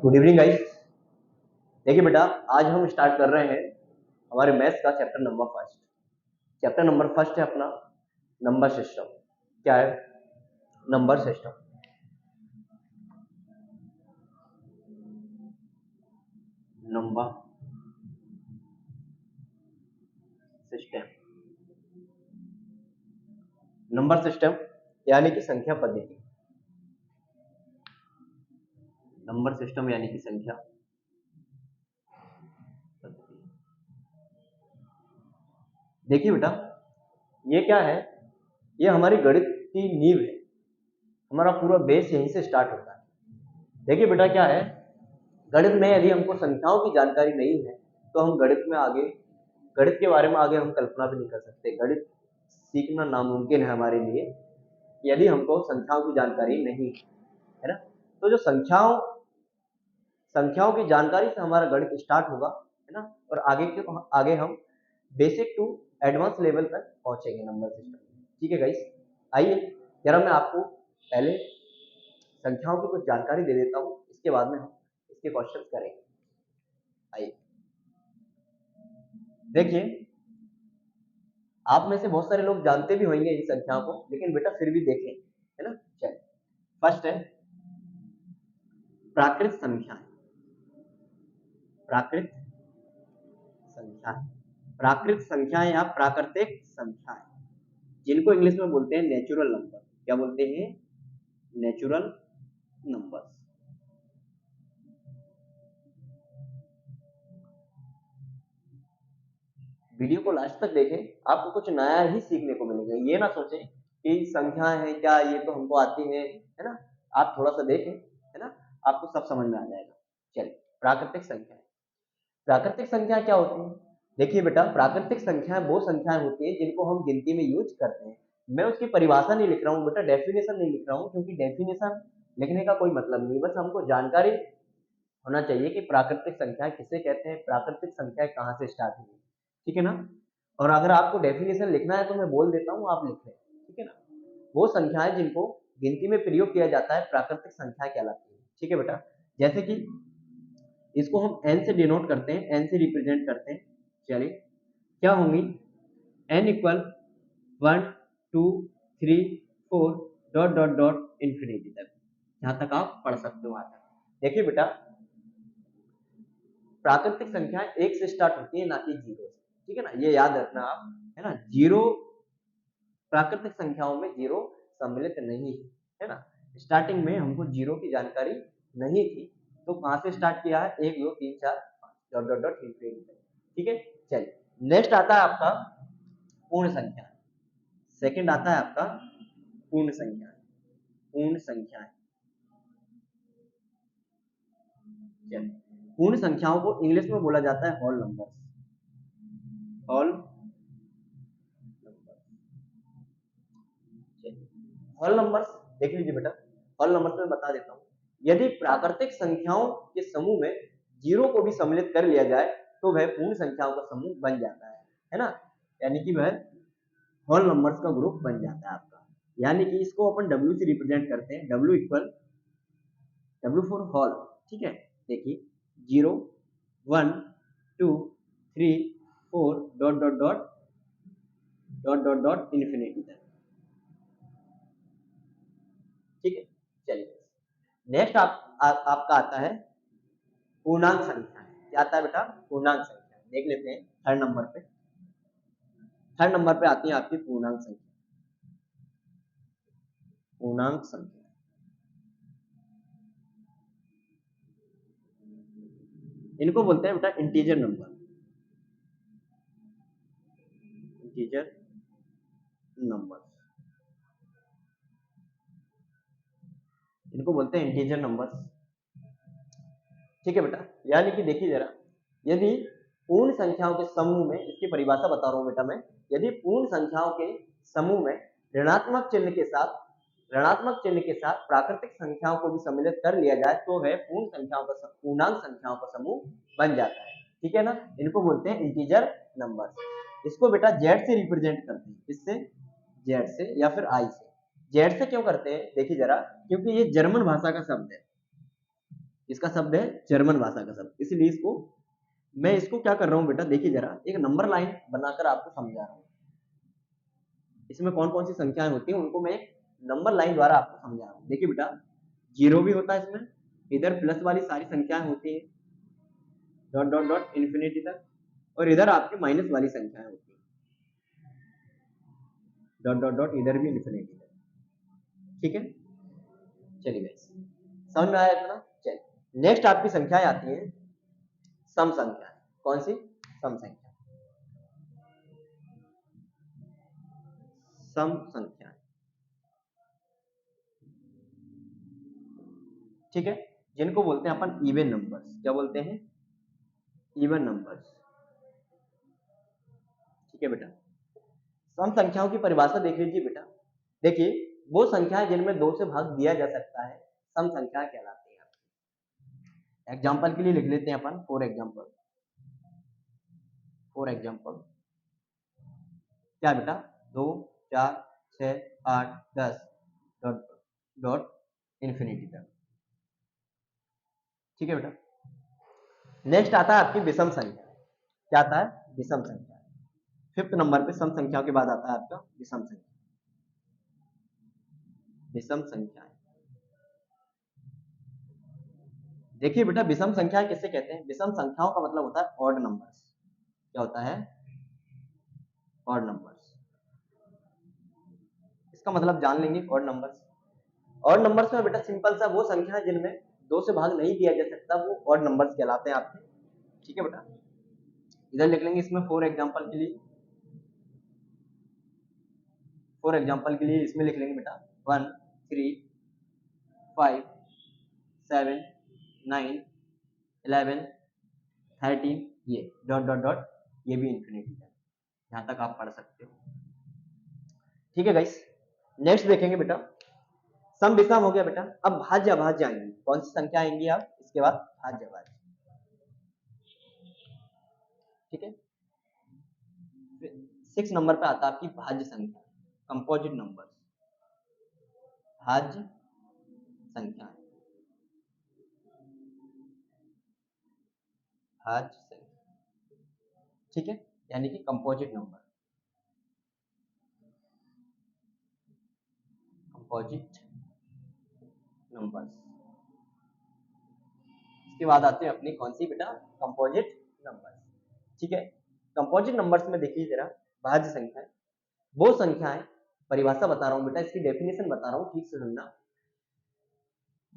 Good evening guys. देखिए बेटा, आज हम स्टार्ट कर रहे हैं हमारे मैथ्स का chapter number first. Chapter number first है अपना नंबर सिस्टम। क्या है? Number system. Number system, number system यानी कि संख्या पद्धति। नंबर सिस्टम यानी कि संख्या पद्धति। देखिए बेटा, ये क्या है? ये हमारी गणित की नींव है। हमारा पूरा बेस यहीं से स्टार्ट होता है। देखिए बेटा, क्या है, गणित में यदि हमको संख्याओं की जानकारी नहीं है तो हम गणित के बारे में आगे हम कल्पना भी नहीं कर सकते। गणित सीखना नामुमकिन है हमारे लिए यदि हमको संख्याओं की जानकारी नहीं है ना। तो जो संख्याओं की जानकारी से हमारा गणित स्टार्ट होगा, है ना, और आगे हम बेसिक टू एडवांस लेवल तक पहुंचेंगे नंबर सिस्टम। ठीक है गाइस, आइए जरा मैं आपको पहले संख्याओं की कुछ जानकारी दे देता हूँ, इसके बाद में हम इसके क्वेश्चन करेंगे। आइए देखिए, आप में से बहुत सारे लोग जानते भी होंगे इन संख्याओं को, लेकिन बेटा फिर भी देखें, है ना। चलिए, फर्स्ट है प्राकृत संख्याएं। प्राकृत संख्याएं, प्राकृत संख्याएं या प्राकृतिक संख्याएं, जिनको इंग्लिश में बोलते हैं नेचुरल नंबर। क्या बोलते हैं? Natural numbers. वीडियो को लास्ट तक देखें, आपको कुछ नया ही सीखने को मिलेगा। ये ना सोचें कि संख्याएं हैं क्या, ये तो हमको आती है ना। आप थोड़ा सा देखें, है ना, आपको सब समझ में आ जाएगा। चलिए, प्राकृतिक संख्याएं। प्राकृतिक संख्या क्या होती है? देखिए बेटा, प्राकृतिक संख्याएं वो संख्याएं होती है जिनको हम गिनती में यूज करते हैं। मैं उसकी परिभाषा नहीं लिख रहा हूँ बेटा, डेफिनेशन नहीं लिख रहा हूँ, क्योंकि डेफिनेशन लिखने का कोई मतलब नहीं। बस हमको जानकारी होना चाहिए कि प्राकृतिक संख्या किसे कहते हैं, प्राकृतिक संख्या कहाँ से स्टार्ट हुई। ठीक है ना। और अगर आपको डेफिनेशन लिखना है तो मैं बोल देता हूँ, आप लिख लें। ठीक है ना। वो संख्याएं जिनको गिनती में प्रयोग किया जाता है प्राकृतिक संख्या कहलाती है। ठीक है बेटा, जैसे कि इसको हम n से डिनोट करते हैं, n से रिप्रेजेंट करते हैं। चलिए, क्या होंगी? n equal 1 2 3 4 dot dot dot infinity तक, जहां तक आप पढ़ सकते हो वहां तक। देखिए बेटा, प्राकृतिक संख्याएं एक से स्टार्ट होती है, ना कि जीरो से। ठीक है ना, ये याद रखना आप, है ना। जीरो, प्राकृतिक संख्याओं में जीरो सम्मिलित नहीं है ना। स्टार्टिंग में हमको जीरो की जानकारी नहीं थी, तो कहां से स्टार्ट किया है? 1 2 3 4 5 डॉट डॉट डॉट इंफिनिटी। ठीक है। चलिए, नेक्स्ट आता है आपका पूर्ण संख्या। सेकंड आता है आपका पूर्ण संख्या। पूर्ण संख्याएं, चलिए, पूर्ण संख्याओं को इंग्लिश में बोला जाता है whole numbers. Whole whole numbers देख लीजिए बेटा, होल नंबर्स में बता देता हूँ। यदि प्राकृतिक संख्याओं के समूह में जीरो को भी सम्मिलित कर लिया जाए तो वह पूर्ण संख्याओं का समूह बन जाता है ना। यानी कि वह होल नंबर्स का ग्रुप बन जाता है आपका। यानी कि इसको अपन W से रिप्रेजेंट करते हैं। W equal W for whole. ठीक है, देखिए 0 1 2 3 4 dot dot dot dot dot dot infinity तक। ठीक है, चलिए नेक्स्ट आपका आता है पूर्णांक संख्या। क्या आता है बेटा? पूर्णांक संख्या। देख लेते हैं थर्ड नंबर पे। थर्ड नंबर पे आती है आपकी पूर्णांक संख्या। पूर्णांक संख्या, इनको बोलते हैं बेटा इंटीजर नंबर। इंटीजर नंबर, इनको बोलते हैं इंटीजर नंबर। ठीक है बेटा, यानी कि देखिए जरा, यदि पूर्ण संख्याओं के समूह में, इसकी परिभाषा बता रहा हूं बेटा मैं, यदि पूर्ण संख्याओं के समूह में ऋणात्मक चिन्ह के साथ प्राकृतिक संख्याओं को भी सम्मिलित कर लिया जाए तो वह पूर्णांक संख्याओं का समूह बन जाता है। ठीक है ना, इनको बोलते हैं इंटीजर नंबर। इसको बेटा जेड से रिप्रेजेंट करते हैं। इससे, जेड से या फिर आई से। जेड से क्यों करते हैं? देखिए जरा, क्योंकि ये जर्मन भाषा का शब्द है। इसका शब्द है जर्मन भाषा का शब्द, इसलिए मैं इसको क्या कर रहा हूँ बेटा, देखिए जरा एक नंबर लाइन बनाकर आपको समझा रहा हूँ। इसमें कौन कौन सी संख्याएं होती हैं उनको मैं नंबर लाइन द्वारा आपको समझा रहा हूँ। देखिए बेटा, जीरो भी होता है इसमें, इधर प्लस वाली सारी संख्याएं होती है डॉट डॉट डॉट इन्फिनिटी तक, और इधर आपकी माइनस वाली संख्याएं होती है डॉट डॉट डॉट, इधर भी इन्फिनिटी तक। ठीक है, चलिए गाइस, समझ में आया इतना? चलिए नेक्स्ट आपकी संख्याएं आती हैं सम संख्या। कौन सी? सम संख्या। सम संख्या, ठीक है, जिनको बोलते हैं अपन इवन नंबर्स। क्या बोलते हैं? Even numbers. ठीक है बेटा, सम संख्याओं की परिभाषा देख लीजिए बेटा। देखिए, वो संख्याएं जिनमें दो से भाग दिया जा सकता है सम संख्या कहलाती है। एग्जाम्पल के लिए लिख लेते हैं अपन, फॉर एग्जाम्पल। फॉर एग्जाम्पल क्या बेटा? 2, 4, 6, 8, 10 डॉट डॉट इन्फिनिटी तक। ठीक है बेटा, नेक्स्ट आता है आपकी विषम संख्या। क्या आता है? विषम संख्या। फिफ्थ नंबर पे सम संख्याओं के बाद आता है आपका विषम संख्या। विषम संख्याएं, देखिए बेटा, विषम संख्याएं किससे कहते हैं? विषम संख्याओं का मतलब होता है ऑड नंबर्स। क्या होता है? Odd numbers. इसका मतलब जान लेंगे ऑड नंबर्स। ऑड नंबर्स में बेटा सिंपल सा वो संख्या है जिनमें दो से भाग नहीं दिया जा सकता, वो ऑड नंबर्स कहलाते हैं आपके। ठीक है बेटा, इधर लिख लेंगे इसमें फॉर एग्जांपल के लिए। फॉर एग्जांपल के लिए इसमें लिख लेंगे बेटा 1, 3, 5, 7, 9, 11, 13, ये डॉट डॉट डॉट, ये भी इंफिनिटी है। यहां तक आप पढ़ सकते हो। ठीक है गाइस, नेक्स्ट देखेंगे बेटा, सम विषम हो गया बेटा। अब भाज्य अभाज्य आएंगी। कौन सी संख्या आएंगी आप इसके बाद? भाज्य अभाज्य। ठीक है, 6 नंबर पे आता है आपकी भाज्य संख्या, कंपोजिट नंबर। भाज्य संख्या, भाज्य संख्या। ठीक है, यानी कि कंपोजिट नंबर, कंपोजिट नंबर्स। इसके बाद आते हैं अपनी कौन सी बेटा? Composite numbers. ठीक है, कंपोजिट नंबर्स में देखिए जरा, भाज्य संख्या वो संख्याएं, परिभाषा बता रहा हूं बेटा, इसकी डेफिनेशन बता रहा हूं, ठीक से सुनना।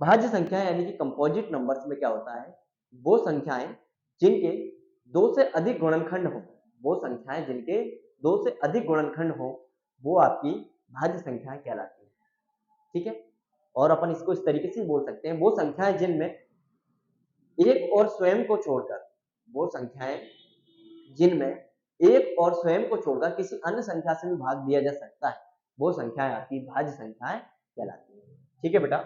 भाज्य संख्या यानी कि कंपोजिट नंबर्स में क्या होता है? वो संख्याएं जिनके दो से अधिक गुणनखंड हो, वो संख्याएं जिनके दो से अधिक गुणनखंड हो, वो आपकी भाज्य संख्याएं कहलाती है। ठीक है, और अपन इसको इस तरीके से बोल सकते हैं, वो संख्याएं जिनमें एक और स्वयं को छोड़कर, वो संख्याएं जिनमें एक और स्वयं को छोड़कर किसी अन्य संख्या से भी भाग दिया जा सकता है, वो संख्याएं आपकी भाज्य संख्याएं कहलाती है। ठीक है बेटा,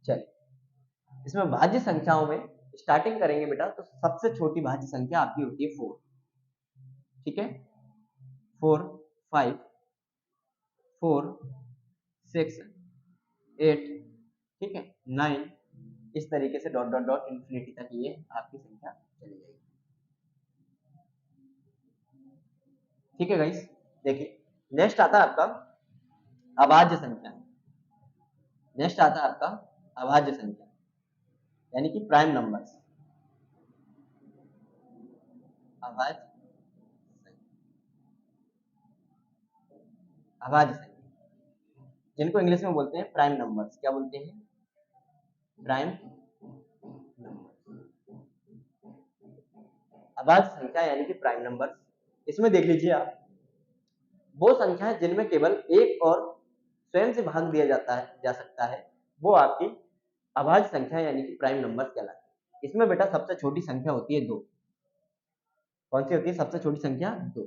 चलिए इसमें भाज्य संख्याओं में स्टार्टिंग करेंगे बेटा, तो सबसे छोटी भाज्य संख्या आपकी होती है 4। ठीक है, 4, 5, 4, 6, 8, ठीक है, 9, इस तरीके से डॉट डॉट डॉट इन्फिनिटी तक ये आपकी संख्या चली जाएगी। ठीक है गाइस, देखिए नेक्स्ट आता है आपका अभाज्य संख्या। नेक्स्ट आता है आपका अभाज्य संख्या यानी कि प्राइम नंबर्स। अभाज्य अभाज्य संख्या, जिनको इंग्लिश में बोलते हैं प्राइम नंबर्स। क्या बोलते हैं? Prime numbers. अभाज्य संख्या यानी कि प्राइम नंबर्स। इसमें देख लीजिए आप, वो संख्या है जिनमें केवल एक और स्वयं से भाग दिया जा सकता है, वो आपकी अभाज्य संख्या यानी कि प्राइम नंबर्स कहलाती है। इसमें बेटा सबसे छोटी संख्या होती है 2। कौन सी होती है सबसे छोटी संख्या? 2,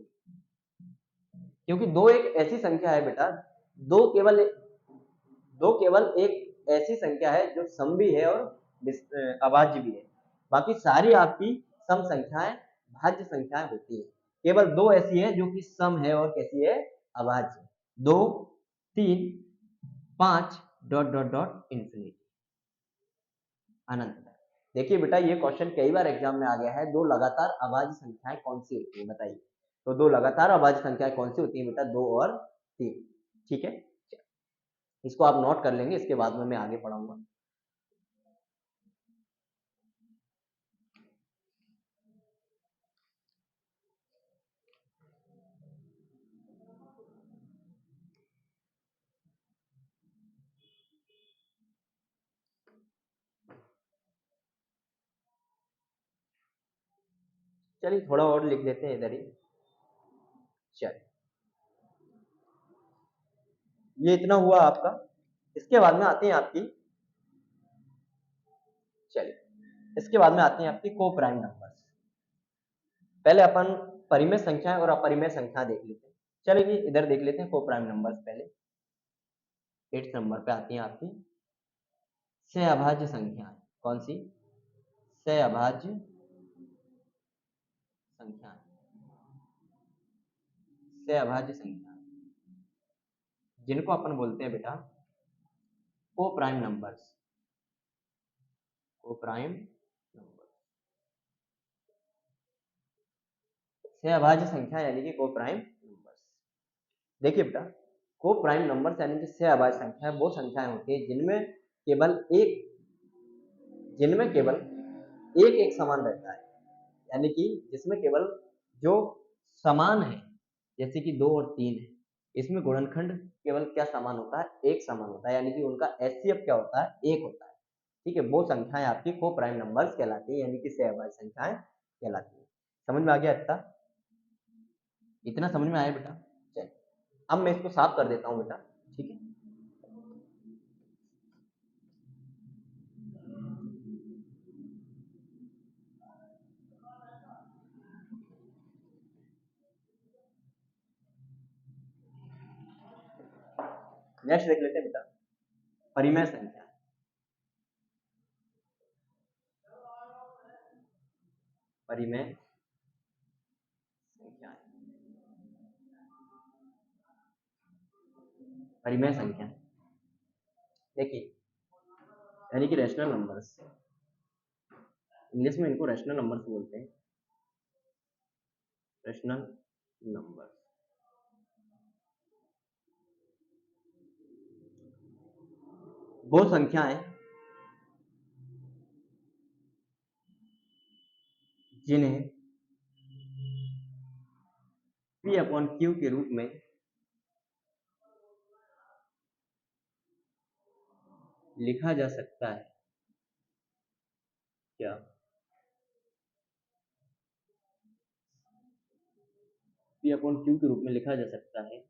क्योंकि 2 एक ऐसी संख्या है बेटा, दो केवल एक ऐसी संख्या है जो सम भी है और अभाज्य भी है। बाकी सारी आपकी सम संख्याएं भाज्य संख्याएं होती है। केवल 2 ऐसी है जो कि सम है और कैसी है? अभाज्य। 2, 3, 5 डॉट डॉट डॉट इन्फिनिटी, अनंत तक। देखिए बेटा, ये क्वेश्चन कई बार एग्जाम में आ गया है, दो लगातार अभाज्य संख्याएं कौन सी होती है बताइए। तो दो लगातार अभाज्य संख्याएं कौन सी होती है बेटा? 2 और 3। ठीक है, इसको आप नोट कर लेंगे, इसके बाद में मैं आगे पढ़ाऊंगा। चलिए थोड़ा और लिख देते हैं इधर ही। चलिए, ये इतना हुआ आपका। इसके बाद में आते हैं आपकी, चलिए इसके बाद में आते हैं आपकी को प्राइम नंबर्स। पहले अपन परिमेय संख्याएं और अपरिमेय संख्या देख लेते हैं। चलिए इधर देख लेते हैं को प्राइम नंबर्स पहले। 8 नंबर पे आती हैं आपकी सहअभाज्य संख्याएं। कौन सी? सहअभाज्य संख्याएं। सहअभाज्य संख्याएं जिनको अपन बोलते हैं बेटा को प्राइम नंबर्स। को प्राइम नंबर, सहअभाज्य संख्या यानी कि को प्राइम नंबर्स। देखिए बेटा, को प्राइम नंबर्स यानी कि सहअभाज्य संख्या वो संख्याएं होती है जिनमें केवल एक एक समान रहता है, यानी कि जिसमें केवल जो समान है, जैसे कि 2 और 3 है, इसमें गुणनखंड केवल क्या समान होता है? एक समान होता है, यानी कि उनका एचसीएफ क्या होता है? एक होता है। ठीक है, वो संख्याएं आपकी को प्राइम नंबर्स कहलाती है, यानी कि सहअभाज्य संख्याएं कहलाती है। समझ में आ गया? इतना समझ में आया बेटा? चलिए अब मैं इसको साफ कर देता हूं बेटा। ठीक है, नेक्स्ट देख लेते हैं बेटा परिमेय संख्या। परिमेय संख्या, परिमेय संख्या देखिए, यानी कि रैशनल नंबर्स। इंग्लिश में इनको रैशनल नंबर्स बोलते हैं। रैशनल नंबर्स वो संख्याएं जिन्हें P अपॉन Q के रूप में लिखा जा सकता है। क्या? P अपॉन Q के रूप में लिखा जा सकता है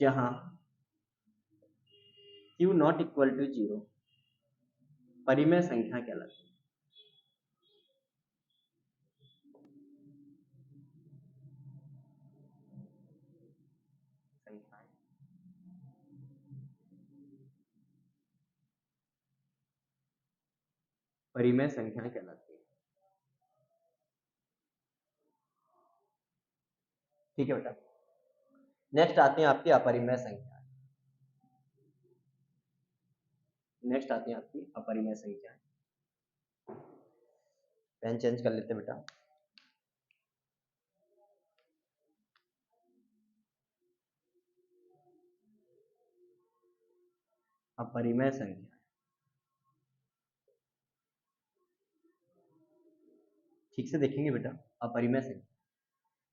जहां Q नॉट इक्वल टू 0 परिमेय संख्या कहलाती है। संख्याएं परिमेय संख्याएं कहलाती है। ठीक है बेटा, नेक्स्ट आती हैं आपकी अपरिमेय संख्या। नेक्स्ट आती है आपकी अपरिमेय संख्याएं। पेन चेंज कर लेते हैं बेटा। अपरिमेय संख्या, ठीक से देखेंगे बेटा। अपरिमेय संख्या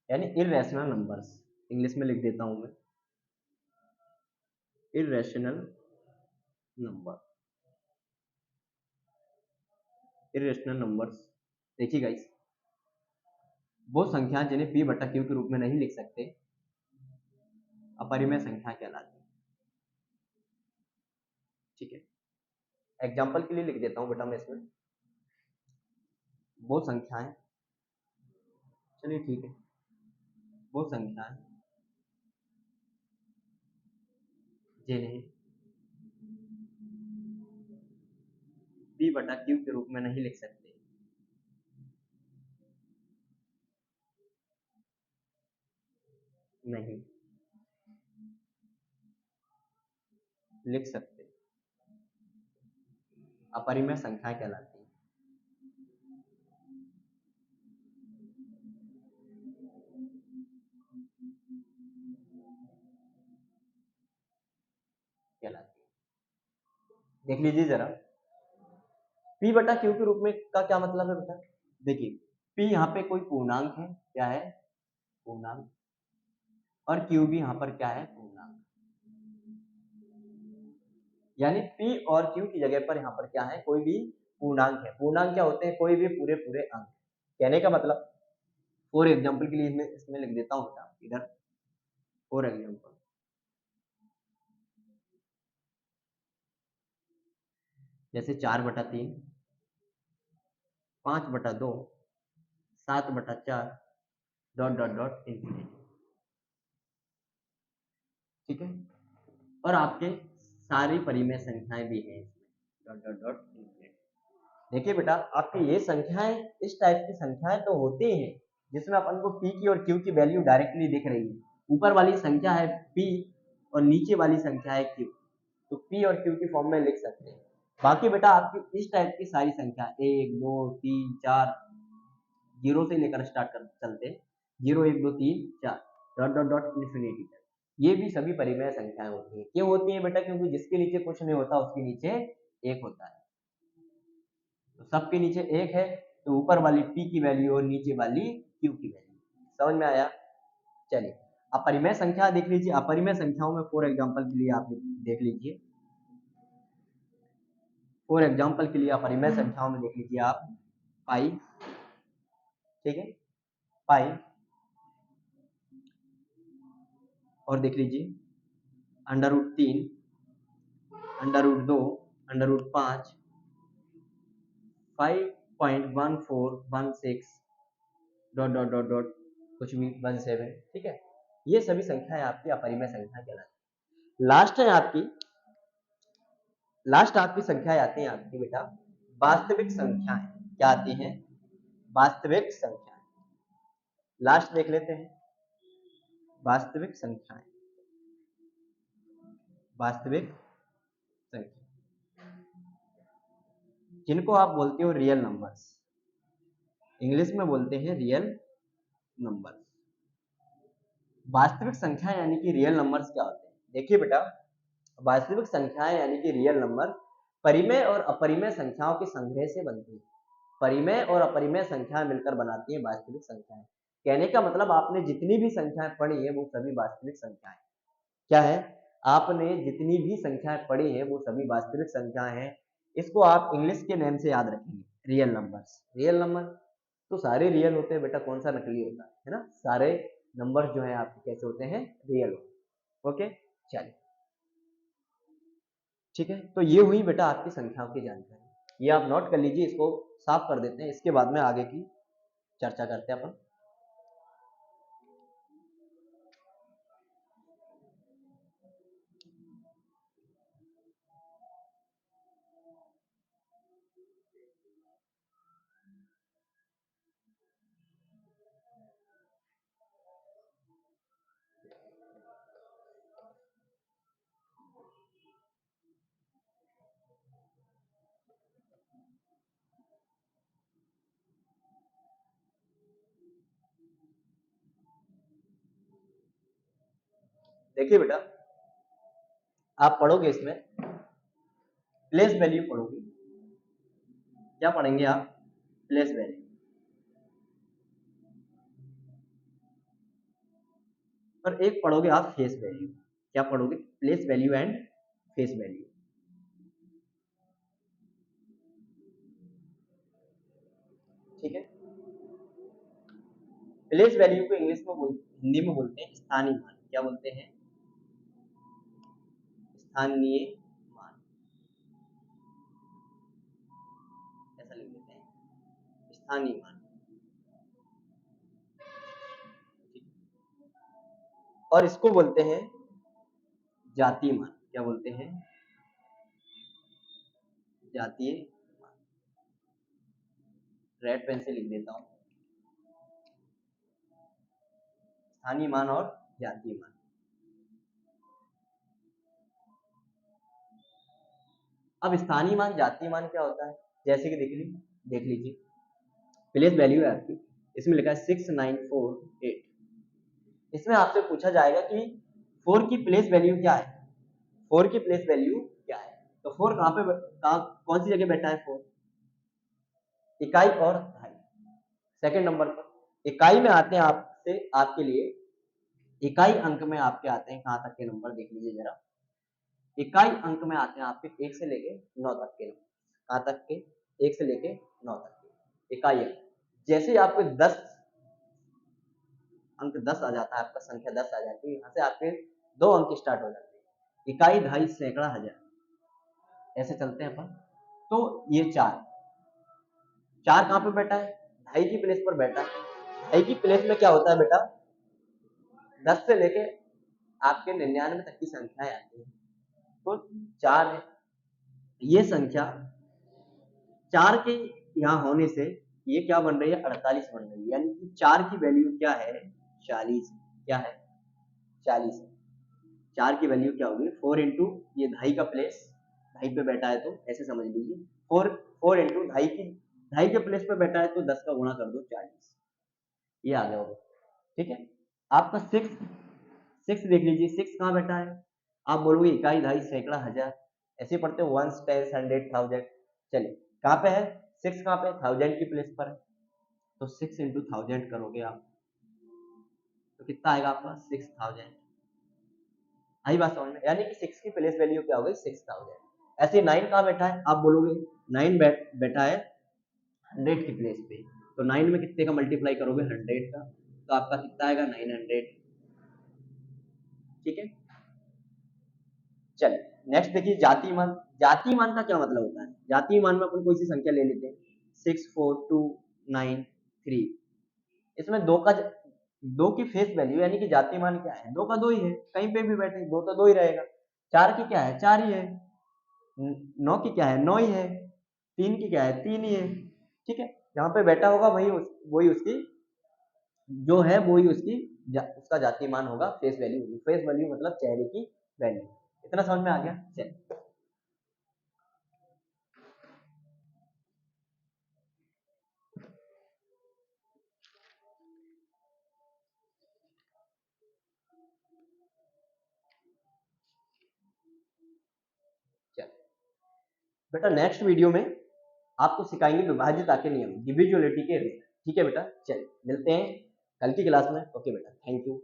यानी इररेशनल नंबर्स, इंग्लिश में लिख देता हूं मैं, इररेशनल नंबर। इररेशनल नंबर्स देखिए गाइस, वो संख्या जिन्हें P बटा Q के रूप में नहीं लिख सकते, अपरिमेय संख्या कहलाती है। ठीक है, एग्जाम्पल के लिए लिख देता हूं बेटा मैं इसमें वो संख्याएं, चलिए ठीक है, वो संख्याएं जिन्हें P बटा Q के रूप में नहीं लिख सकते, नहीं लिख सकते, अपरिमेय संख्याएं कहलाती हैं। कहलाती है। देख लीजिए जरा, p बटा q के रूप में का क्या मतलब है बेटा? देखिए p यहाँ पे कोई पूर्णांक है, क्या है? पूर्णांक। और q भी यहाँ पर क्या है? पूर्णांक। यानी p और q की जगह पर यहाँ पर क्या है? कोई भी पूर्णांक है। पूर्णांक क्या होते हैं? कोई भी पूरे पूरे अंक। कहने का मतलब, फॉर एग्जाम्पल के लिए इसमें लिख देता हूँ बेटा इधर, फॉर एग्जाम्पल जैसे 4/3, 5/2, 7/4, डॉट डॉट डॉट इंफिनिटी। ठीक है, और आपके सारी परिमेय संख्याएं भी हैं इसमें, डॉट डॉट डॉट इंफिनिटी। देखिए बेटा, आपकी ये संख्याएं, इस टाइप की संख्याएं तो होती हैं जिसमें अपन को p की और q की वैल्यू डायरेक्टली दिख रही है। ऊपर वाली संख्या है p और नीचे वाली संख्या है q, तो p और q की फॉर्म में लिख सकते हैं। बाकी बेटा आपकी इस टाइप की सारी संख्या 1 2 3 4, जीरो से लेकर स्टार्ट कर चलते हैं, 0 1 2 3 4 डॉट डॉट डॉट इन्फिनिटी तक, ये भी सभी परिमेय संख्याएं होती हैं। क्यों होती हैं बेटा? क्योंकि जिसके नीचे कुछ नहीं होता उसके नीचे एक होता है। तो सबके नीचे एक है, तो ऊपर वाली p की वैल्यू और नीचे वाली q की वैल्यू। समझ में आया? चलिए, अपरिमेय संख्या देख लीजिए। अपरिमेय संख्याओं में फॉर एग्जांपल के लिए आप देख लीजिए, फॉर एग्जांपल के लिए अपरिमेय संख्याओं में देख लीजिए आप पाई। ठीक है, पाई। और देख लीजिए √3, √2, √5, 5.1416 डॉट डॉट डॉट डॉट कुछ भी 17। ठीक है, ये सभी संख्याएं आपकी अपरिमेय संख्या कहलाती है। लास्ट आपकी संख्याएं आती हैं आपकी बेटा वास्तविक संख्याएं। क्या आती हैं? वास्तविक संख्याएं। लास्ट देख लेते हैं, वास्तविक संख्याएं। वास्तविक संख्या जिनको आप बोलते हो रियल नंबर्स, इंग्लिश में बोलते हैं रियल नंबर्स। वास्तविक संख्या यानी कि रियल नंबर्स क्या होते हैं? देखिए बेटा, वास्तविक संख्याएं यानी कि रियल नंबर परिमेय और अपरिमेय संख्याओं के संग्रह से बनती है। परिमेय और अपरिमेय संख्याएं मिलकर बनाती हैं वास्तविक संख्याएं। कहने का मतलब, आपने जितनी भी संख्याएं पढ़ी है वो सभी वास्तविक संख्याएं क्या है? आपने जितनी भी संख्याएं पढ़ी है वो सभी वास्तविक संख्याएं हैं। इसको आप इंग्लिश के नेम से याद रखेंगे, रियल नंबर्स। रियल नंबर तो सारे रियल होते हैं बेटा, कौन सा नकली होता है ना? सारे नंबर जो है आपके कैसे होते हैं? रियल होते हैं। ओके, चलिए ठीक है। तो ये हुई बेटा आपकी संख्याओं की जानकारी, ये आप नोट कर लीजिए। इसको साफ कर देते हैं, इसके बाद में आगे की चर्चा करते हैं अपन। देखिए बेटा, आप पढ़ोगे इसमें प्लेस वैल्यू पढ़ोगे। क्या पढ़ेंगे आप? Place value. और एक पढ़ोगे आप फेस वैल्यू। क्या पढ़ोगे? Place value and face value. ठीक है, प्लेस वैल्यू को इंग्लिश में हिंदी में बोलते हैं स्थानीय मान। क्या बोलते हैं? स्थानीय मान। ऐसा लिख देते हैं, स्थानीय मान। और इसको बोलते हैं जातीय मान। क्या बोलते हैं? जातीय मान। रेड पेन से लिख देता हूं, स्थानीय मान और जातीय मान। अब स्थानीय मान जातीय मान क्या होता है, जैसे कि देख लीजिए प्लेस वैल्यू है आपकी, इसमें लिखा है 6948। इसमें आपसे पूछा जाएगा कि 4 की प्लेस वैल्यू क्या है, 4 की प्लेस वैल्यू क्या है। तो 4 कहाँ पे कौन सी जगह बैठा है 4, इकाई और दहाई। सेकंड नंबर पर इकाई में आते हैं आपसे आपके लिए, इकाई अंक में आपके आते हैं कहां तक के नंबर देख लीजिए जरा, इकाई अंक में आते हैं आपके 1 से लेके 9 तक के नंबर, कहां तक के, 1 से लेके 9 तक के इकाई अंक। जैसे ही आपको 10 अंक 10 आ जाता है, आपका संख्या 10 आ जाती है, यहाँ से आपके 2 अंक स्टार्ट हो जाते हैं, इकाई, दहाई, सैकड़ा, हजार, ऐसे चलते हैं अपन। तो ये 4 कहाँ पे बैठा है, ढाई की प्लेस पर बैठा है। ढाई की प्लेस में क्या होता है बेटा, 10 से लेके आपके 99 तक की संख्याएं आती है। तो 4 है, ये संख्या 4 के यहाँ होने से ये क्या बन रही है, 48 बन रही है। यानी कि 4 की वैल्यू क्या है, 40। क्या है, 40 है। 4 की वैल्यू क्या होगी, 4 इंटू ये ढाई का प्लेस, ढाई पे बैठा है तो ऐसे समझ लीजिए, 4 इंटू ढाई के प्लेस पे बैठा है तो 10 का गुणा कर दो 40, ये आ गया होगा। ठीक है, आपका 6 देख लीजिए, 6 कहाँ बैठा है, आप बोलोगे इकाई, दहाई, सैकड़ा, हजार, ऐसे पढ़ते हो, वंस, टेंस, हंड्रेड, थाउजेंड। चलिए कहाँ पे है 6, कहाँ पे, थाउजेंड की प्लेस पर है, तो 6 इंटू थाउजेंड करोगे आप तो कितना आएगा आपका 6000। आई बात समझ में, यानी कि 6 की प्लेस वैल्यू क्या हो गई 6000। ऐसे 9 कहाँ बैठा है, आप बोलोगे 9 बैठा है 100 की प्लेस पे, तो 9 में कितने का मल्टीप्लाई करोगे 100 का, तो आपका कितना आएगा 900। ठीक है, चलिए नेक्स्ट देखिए जाति मान। जाति मान का क्या मतलब होता है, जाति मान में अपन कोई सी संख्या ले लेते हैं, 64293। इसमें दो की फेस वैल्यू यानी कि जाति मान क्या है, 2 का 2 ही है, कहीं पे भी बैठे 2 तो 2 ही रहेगा। 4 की क्या है, 4 ही है। 9 की क्या है, 9 ही है। 3 की क्या है, 3 ही है। ठीक है, जहां पे बैठा होगा वही उसकी जो है, वही उसका जाति मान होगा, फेस वैल्यू होगी। फेस वैल्यू मतलब चेहरे की वैल्यू। इतना समझ में आ गया, चलिए। बेटा नेक्स्ट वीडियो में आपको सिखाएंगे विभाज्यता के नियम, डिविजुअलिटी के रूल। ठीक है बेटा, चलिए मिलते हैं कल की क्लास में। ओके बेटा, थैंक यू।